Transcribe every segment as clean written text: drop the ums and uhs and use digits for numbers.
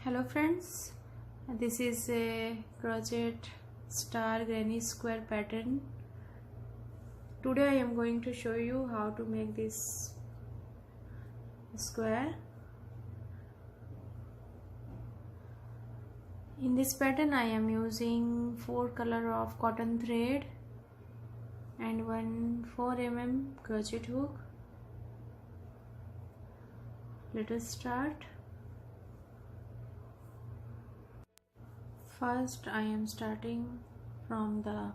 Hello friends, this is a Crochet Star granny square pattern. Today I am going to show you how to make this square. In this pattern I am using 4 color of cotton thread and one 4 mm crochet hook. Let us start. First I am starting from the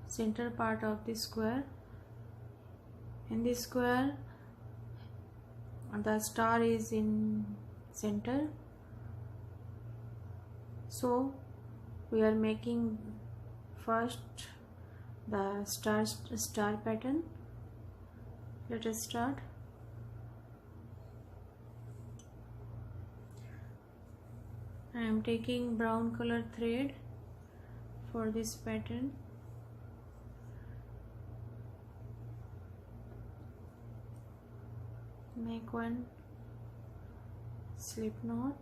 center part of the square. In this square the star is in center, so we are making first the star pattern. Let us start. I am taking brown color thread for this pattern. Make one slip knot.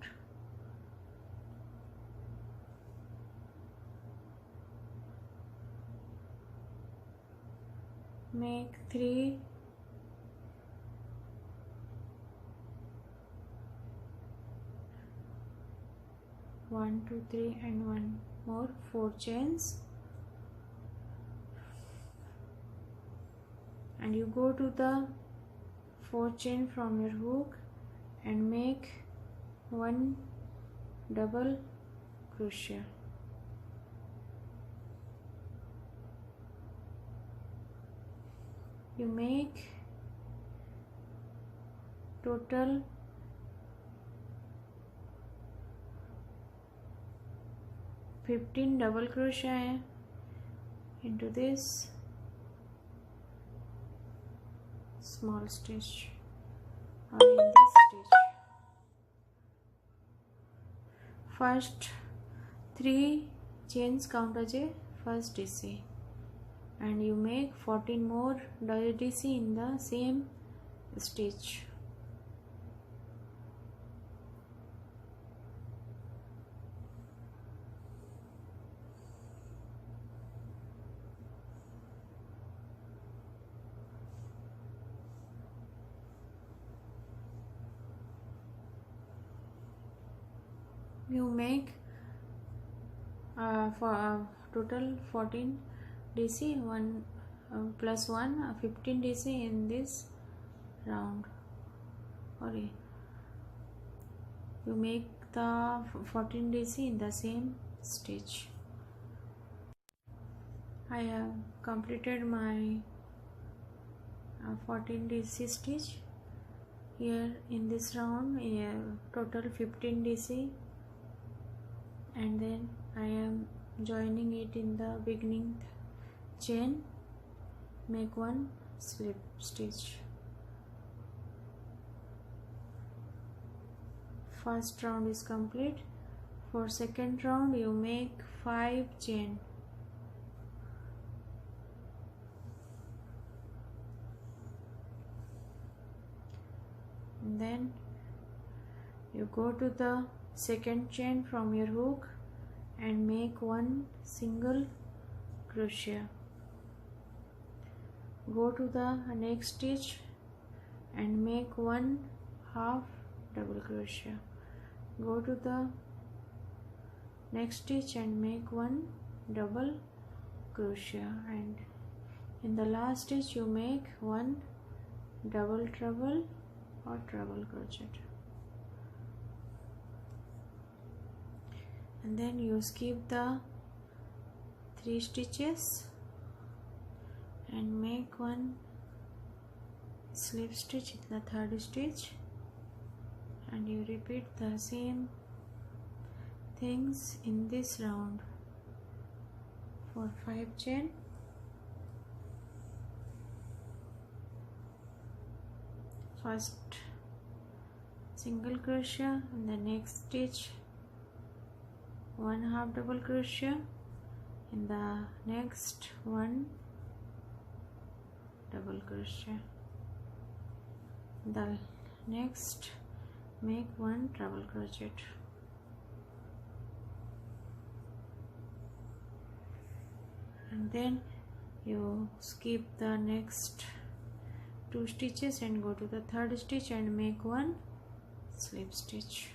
Make 3 1 2 3 and one more 4 chains, and you go to the 4 chain from your hook and make 1 double crochet. You make total 15 double crochet into this small stitch or in this stitch. First 3 chains count as a first DC, and you make 14 more DC in the same stitch. You make for total 14 DC, 1 plus 1 15 DC in this round. Sorry, you make the 14 DC in the same stitch. I have completed my 14 DC stitch. Here in this round total 15 DC, and then I am joining it in the beginning chain. Make one slip stitch. First round is complete. For second round you make 5 chain. And then you go to the second chain from your hook and make 1 single crochet. Go to the next stitch and make 1 half double crochet. Go to the next stitch and make 1 double crochet, and in the last stitch you make 1 double treble or treble crochet. And then you skip the 3 stitches and make 1 slip stitch in the third stitch, and you repeat the same things in this round for 5 chain. First single crochet, in the next stitch 1 half double crochet, in the next 1 double crochet, the next make one treble crochet, and then you skip the next 2 stitches and go to the third stitch and make one slip stitch.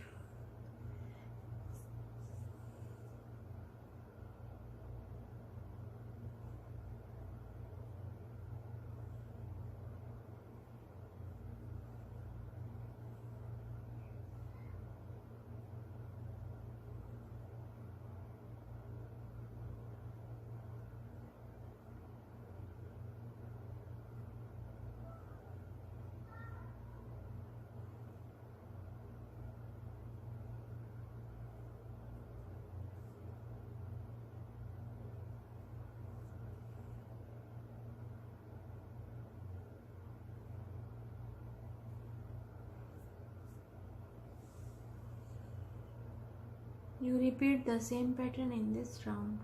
You repeat the same pattern in this round.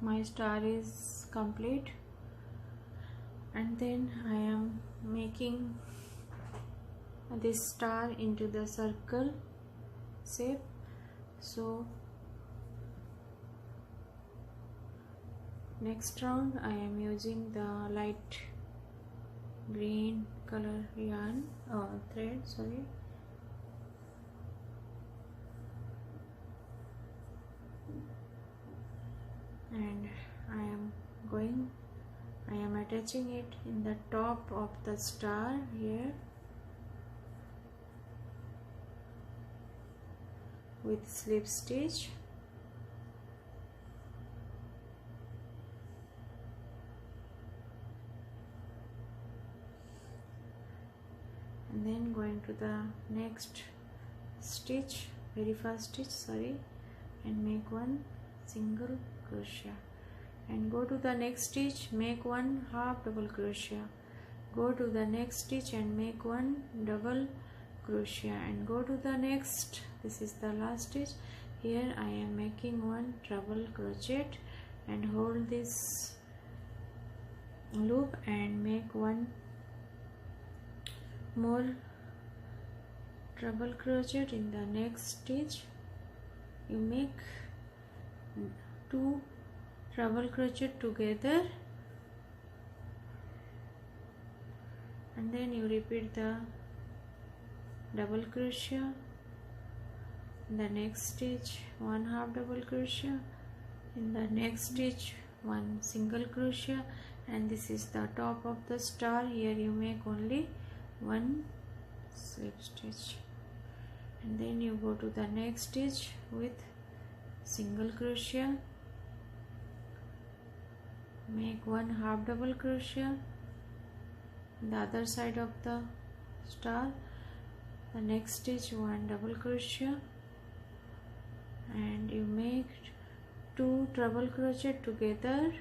My star is complete, and then I am making this star into the circle shape. So next round I am using the light green color yarn thread, sorry. And I am attaching it in the top of the star here with slip stitch, and then going to the next stitch, very first stitch, sorry, and make one single crochet, and go to the next stitch, make one half double crochet, go to the next stitch and make one double crochet, and go to the next, this is the last stitch, here I am making one treble crochet and hold this loop and make one more treble crochet in the next stitch. You make 2 treble crochet together, and then you repeat the double crochet in the next stitch, 1 half double crochet in the next stitch, 1 single crochet, and this is the top of the star. Here you make only 1 slip stitch, and then you go to the next stitch with single crochet, make 1 half double crochet in the other side of the star, the next stitch 1 double crochet, and you make 2 treble crochet together,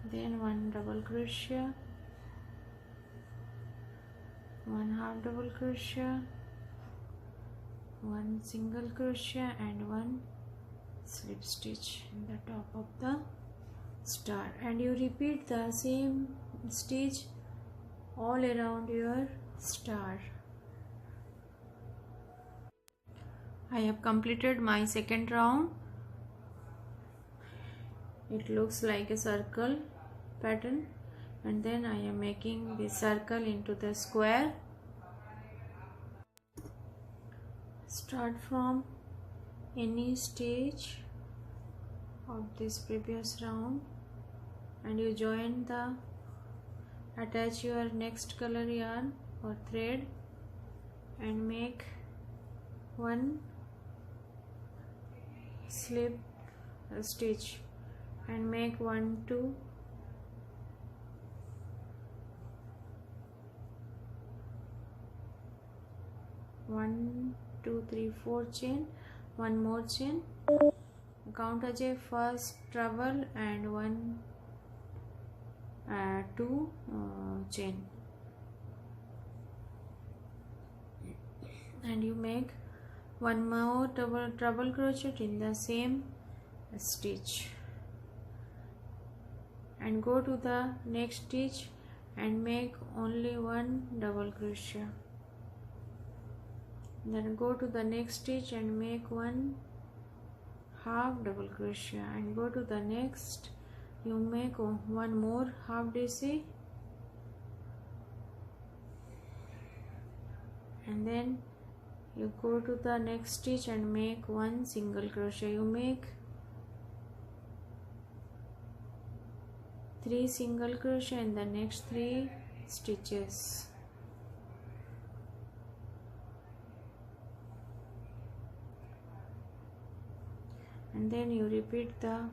then 1 double crochet, 1 half double crochet, 1 single crochet, and 1 slip stitch in the top of the star, and you repeat the same stitch all around your star. I have completed my second round. It looks like a circle pattern, and then I am making this circle into the square. Start from any stage of this previous round, and you join the attach your next color yarn or thread and make 1 slip stitch and make 1 2 1 2 3 4 chain, 1 more chain, count as a first treble, and 1 2 chain, and you make one more double crochet in the same stitch, and go to the next stitch and make only one double crochet. Then go to the next stitch and make one half double crochet, and go to the next, you make one more half DC, and then you go to the next stitch and make one single crochet. You make 3 single crochet in the next 3 stitches. And then you repeat the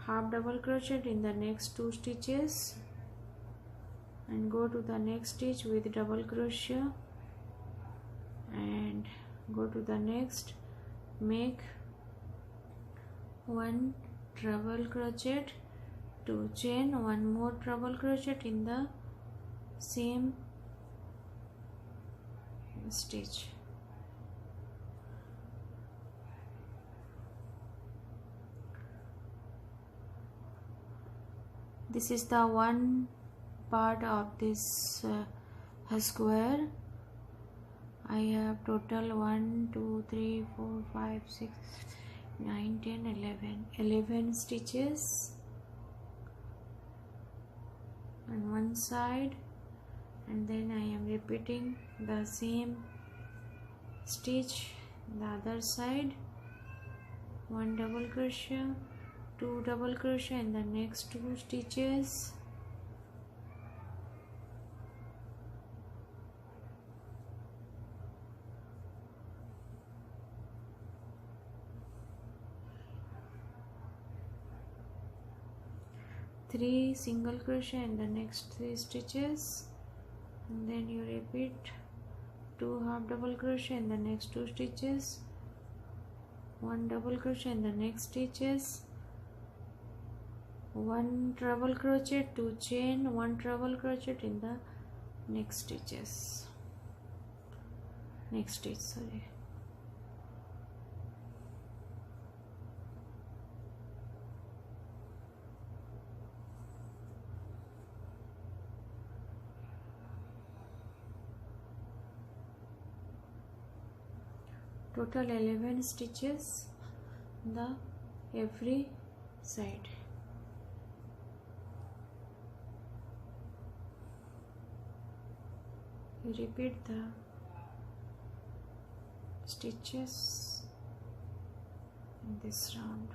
half double crochet in the next 2 stitches, and go to the next stitch with double crochet, and go to the next, make one treble crochet, 2 chain, one more treble crochet in the same stitch. This is the one part of this square. I have total 1 2 3 4 5 6 9 10 11 stitches on one side, and then I am repeating the same stitch the other side, 1 double crochet, 2 double crochet in the next 2 stitches, three single crochet in the next 3 stitches, and then you repeat 2 half double crochet in the next 2 stitches, 1 double crochet in the next stitches, 1 treble crochet, 2 chain, 1 treble crochet in the next stitches, next stitch, sorry. Total 11 stitches the every side. You repeat the stitches in this round.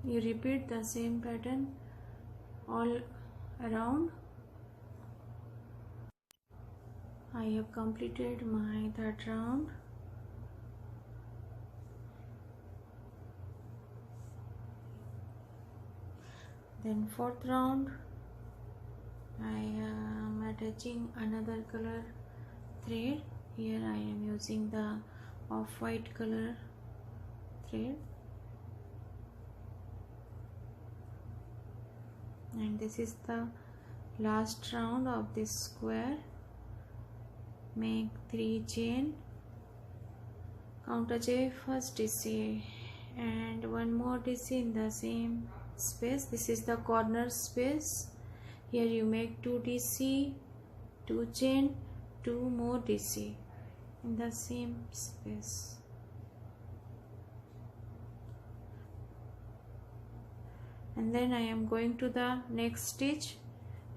You repeat the same pattern all around. I have completed my third round. Then fourth round, I am attaching another color thread. Here I am using the off-white color thread, and this is the last round of this square. Make 3 chain, count a J first DC and one more DC in the same space. This is the corner space. Here you make 2 DC, 2 chain, 2 more DC in the same space. And then I am going to the next stitch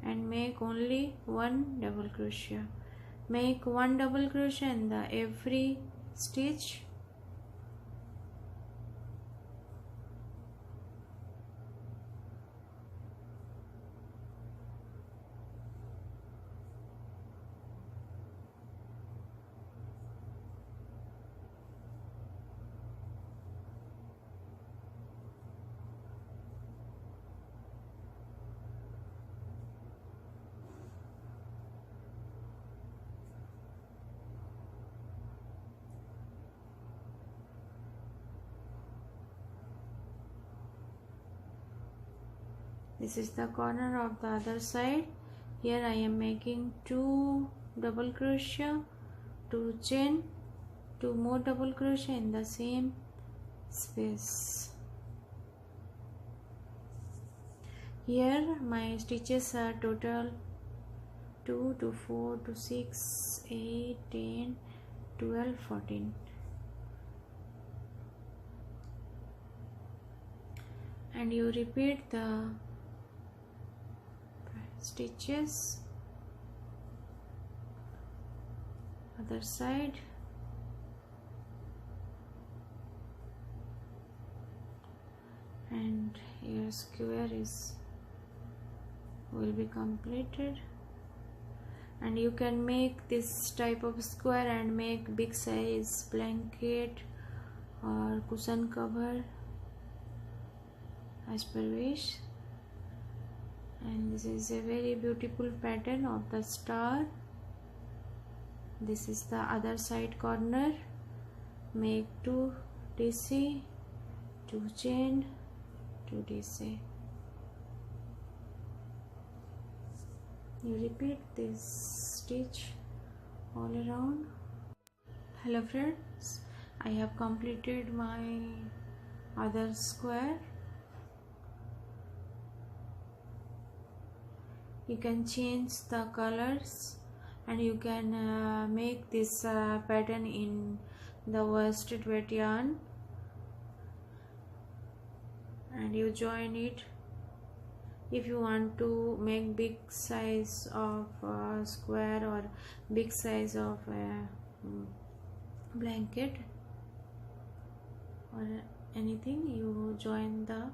and make only 1 double crochet. Make 1 double crochet in the every stitch. This is the corner of the other side. Here I am making 2 double crochet, 2 chain, 2 more double crochet in the same space. Here my stitches are total 2 to 4 to 6, 8, 10, 12, 14. And you repeat the stitches other side. And your square will be completed. And you can make this type of square and make big size blanket or cushion cover as per wish. And this is a very beautiful pattern of the star. This is the other side corner. Make 2 DC, 2 chain, 2 DC. You repeat this stitch all around. Hello friends, I have completed my other square. You can change the colors and you can make this pattern in the worsted weight yarn, and you join it. If you want to make big size of square or big size of blanket or anything, you join the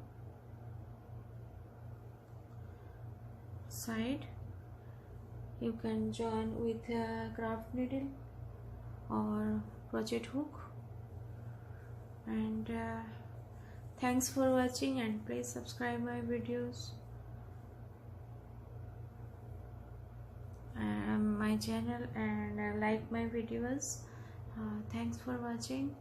side. You can join with a craft needle or crochet hook. And thanks for watching, and please subscribe my videos, my channel, and like my videos. Thanks for watching.